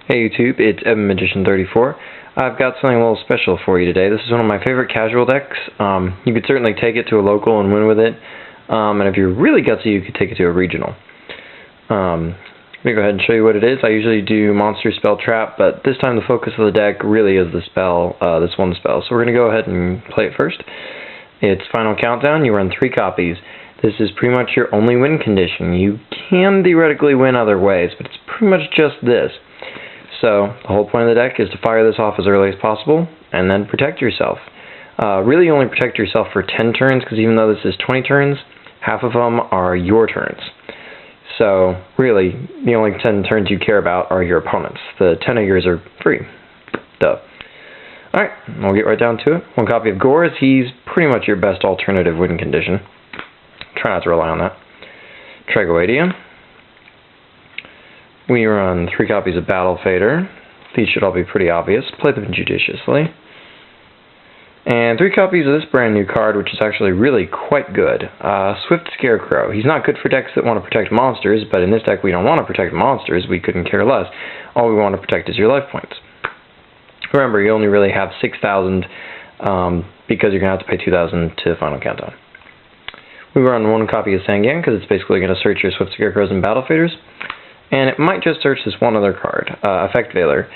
Hey YouTube, it's EvanMagician34. I've got something a little special for you today. This is one of my favorite casual decks. You could certainly take it to a local and win with it. And if you're really gutsy, you could take it to a regional. Let me go ahead and show you what it is. I usually do Monster, Spell, Trap, but this time the focus of the deck really is the spell, this one spell. So we're going to go ahead and play it first. It's Final Countdown. You run 3 copies. This is pretty much your only win condition. You can theoretically win other ways, but it's pretty much just this. So the whole point of the deck is to fire this off as early as possible and then protect yourself. Really only protect yourself for 10 turns, because even though this is 20 turns, half of them are your turns. So really, the only 10 turns you care about are your opponents. The 10 of yours are free. Duh. Alright, we'll get right down to it. 1 copy of Gores. He's pretty much your best alternative win condition. Try not to rely on that. Duality. We run 3 copies of Battle Fader. These should all be pretty obvious. Play them judiciously. And 3 copies of this brand new card, which is actually really quite good. Swift Scarecrow. He's not good for decks that want to protect monsters, but in this deck we don't want to protect monsters. We couldn't care less. All we want to protect is your life points. Remember, you only really have 6,000 because you're going to have to pay 2,000 to Final Countdown. We run 1 copy of Sangan because it's basically going to search your Swift Scarecrows and Battle Faders. And it might just search this one other card, Effect Veiler.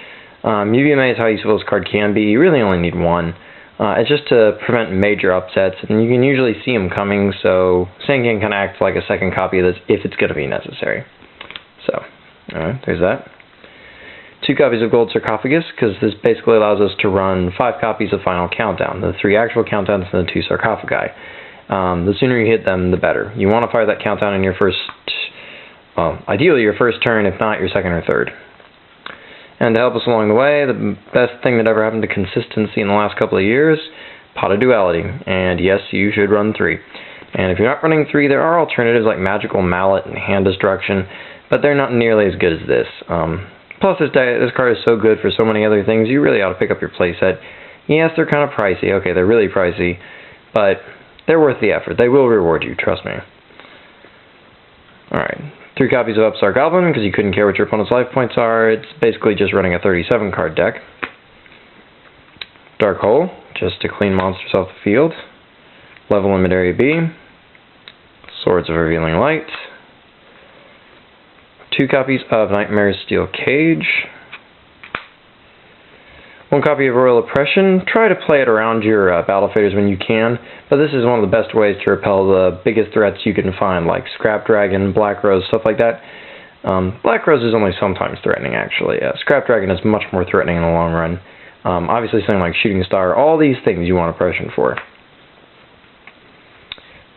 You'd be amazed how useful this card can be. You really only need 1. It's just to prevent major upsets, and you can usually see them coming, so Sangan can act like a second copy of this if it's going to be necessary. So, alright, there's that. 2 copies of Gold Sarcophagus, because this basically allows us to run 5 copies of Final Countdown, the 3 actual countdowns and the 2 sarcophagi. The sooner you hit them, the better. You want to fire that countdown in your first, well, ideally your first turn, if not your second or third. And to help us along the way, the best thing that ever happened to consistency in the last couple of years, Pot of Duality. And yes, you should run 3. And if you're not running 3, there are alternatives like Magical Mallet and Hand Destruction, but they're not nearly as good as this. Plus, this card is so good for so many other things, you really ought to pick up your playset. Yes, they're kind of pricey. Okay, they're really pricey, but they're worth the effort. They will reward you, trust me. Alright, 3 copies of Upstart Goblin, because you couldn't care what your opponent's life points are. It's basically just running a 37 card deck. Dark Hole, just to clean monsters off the field. Level Limit Area B. Swords of Revealing Light. 2 copies of Nightmare's Steel Cage. 1 copy of Royal Oppression. Try to play it around your Battle Faders when you can, but this is one of the best ways to repel the biggest threats you can find, like Scrap Dragon, Black Rose, stuff like that. Black Rose is only sometimes threatening, actually. Scrap Dragon is much more threatening in the long run. Obviously, something like Shooting Star, all these things you want Oppression for.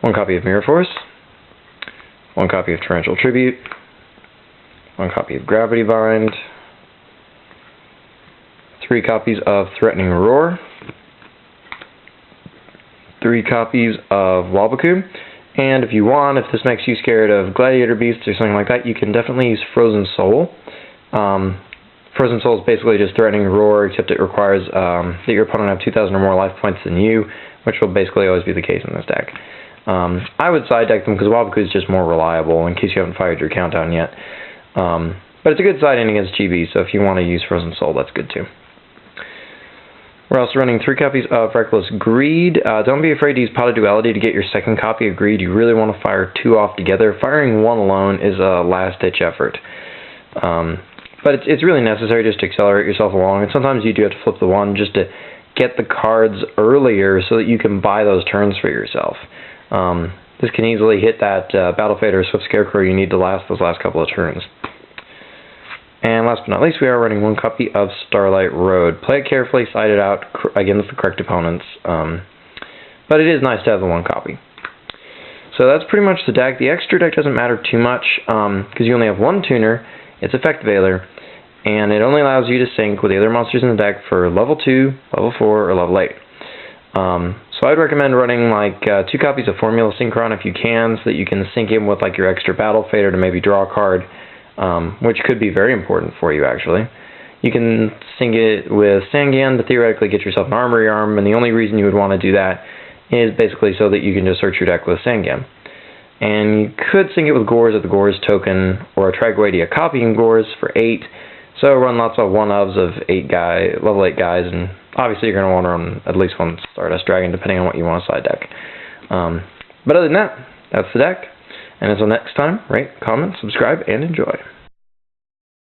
1 copy of Mirror Force. 1 copy of Torrential Tribute. 1 copy of Gravity Bind. 3 copies of Threatening Roar. 3 copies of Wabaku. And if you want, if this makes you scared of Gladiator Beasts or something like that, you can definitely use Frozen Soul. Frozen Soul is basically just Threatening Roar, except it requires that your opponent have 2,000 or more life points than you, which will basically always be the case in this deck. I would side deck them because Wabaku is just more reliable, in case you haven't fired your countdown yet. But it's a good side in against GB, so if you want to use Frozen Soul, that's good too. We're also running 3 copies of Reckless Greed. Don't be afraid to use Pot of Duality to get your 2nd copy of Greed. You really want to fire 2 off together. Firing 1 alone is a last-ditch effort. But it's really necessary just to accelerate yourself along, and sometimes you do have to flip the 1 just to get the cards earlier so that you can buy those turns for yourself. This can easily hit that Battle Fader or Swift Scarecrow you need to last those last couple of turns. And last but not least, we are running 1 copy of Starlight Road. Play it carefully, side it out against the correct opponents. But it is nice to have the 1 copy. So that's pretty much the deck. The extra deck doesn't matter too much, because you only have 1 tuner. It's Effect Veiler, and it only allows you to sync with the other monsters in the deck for level 2, level 4, or level 8. So I'd recommend running like 2 copies of Formula Synchron if you can, so that you can sync in with like your extra Battle Fader to maybe draw a card. Which could be very important for you, actually. You can sync it with Sangan to theoretically get yourself an Armory Arm, and the only reason you would want to do that is basically so that you can just search your deck with Sangan. And you could sync it with Gores at the Gores token, or a Tragoedia copying Gores for 8, So run lots of 1-ofs of level 8 guys, and obviously you're going to want to run at least one Stardust Dragon, depending on what you want to side deck. But other than that, that's the deck. And until next time, rate, comment, subscribe, and enjoy.